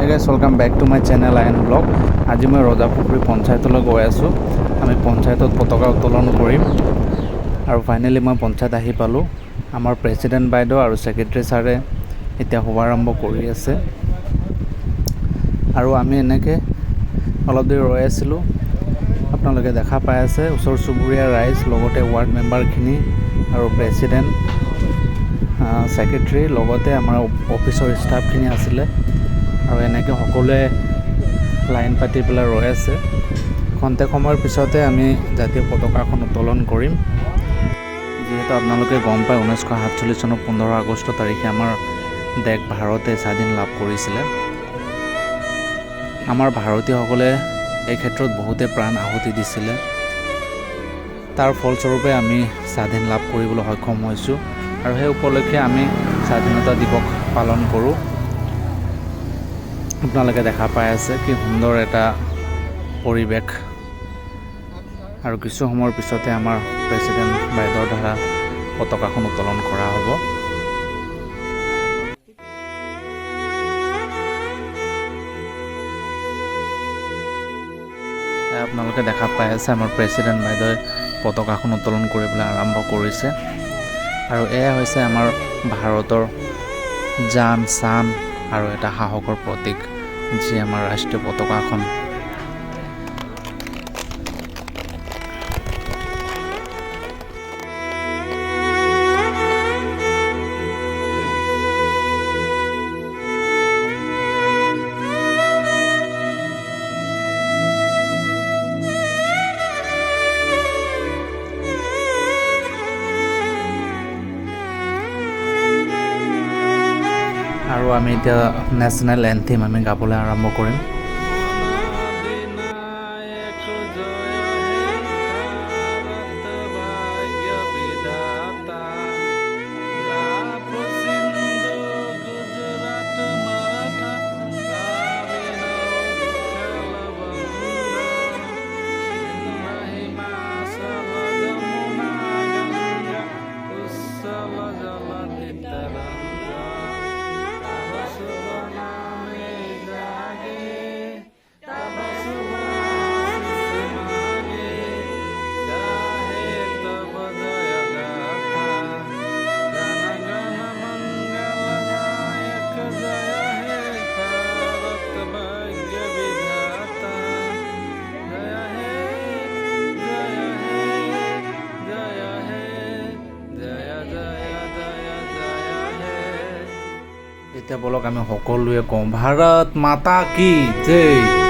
Hi guys, welcome back to my channel and vlog. আজি মই ৰজাপুখুৰী পঞ্চায়তলৈ গৈ আছোঁ। আমি পঞ্চায়তত পতাকা উত্তোলন কৰিম আৰু ফাইনেলি মই পঞ্চায়ত আহি পালোঁ। আমাৰ প্ৰেচিডেণ্ট বাইদেউ আৰু সেক্ৰেটাৰী ছাৰে এতিয়া শুভাৰম্ভ কৰি আছে আৰু আমি এনেকৈ অলপ দেৰি ৰৈ আছিলোঁ। আপোনালোকে দেখা পাই আছে ওচৰ চুবুৰীয়া ৰাইজ, লগতে ৱাৰ্ড মেম্বাৰখিনি আৰু প্ৰেচিডেণ্ট, সেক্ৰেটাৰী, লগতে আমাৰ অফিচৰ ষ্টাফখিনি আছিলে আৰু এনেকৈ সকলোৱে লাইন পাতি পেলাই ৰৈ আছে। খন্তেক সময়ৰ পিছতে আমি জাতীয় পতাকাখন উত্তোলন কৰিম। যিহেতু আপোনালোকে গম পায় 1947 চনৰ 15 আগষ্ট তাৰিখে আমাৰ দেশ ভাৰতে স্বাধীন লাভ কৰিছিলে। আমাৰ ভাৰতীয়সকলে এই ক্ষেত্ৰত বহুতে প্ৰাণ আহুতি দিছিলে। তাৰ ফলস্বৰূপে আমি স্বাধীন লাভ কৰিবলৈ সক্ষম হৈছোঁ আৰু সেই উপলক্ষে আমি স্বাধীনতা দিৱস পালন কৰোঁ। আপোনালোকে দেখা পাই আছে কি সুন্দৰ এটা পৰিৱেশ আৰু কিছু সময়ৰ পিছতে আমাৰ প্ৰেচিডেণ্ট বাইদেউৰ দ্বাৰা পতাকাখন উত্তোলন কৰা হ'ব। আপোনালোকে দেখা পাই আছে আমাৰ প্ৰেচিডেণ্ট বাইদেৱে পতাকাখন উত্তোলন কৰিবলৈ আৰম্ভ কৰিছে আৰু এয়া হৈছে আমাৰ ভাৰতৰ জান চান আৰু এটা সাহসৰ প্ৰতীক, যি আমাৰ ৰাষ্ট্ৰীয় পতাকাখন। আৰু আমি এতিয়া নেশ্যনেল এন্থেম আমি গাবলৈ আৰম্ভ কৰিম। এতিয়া বলক আমি সকলোৱে কওঁ, ভাৰত মাতা কি জয়।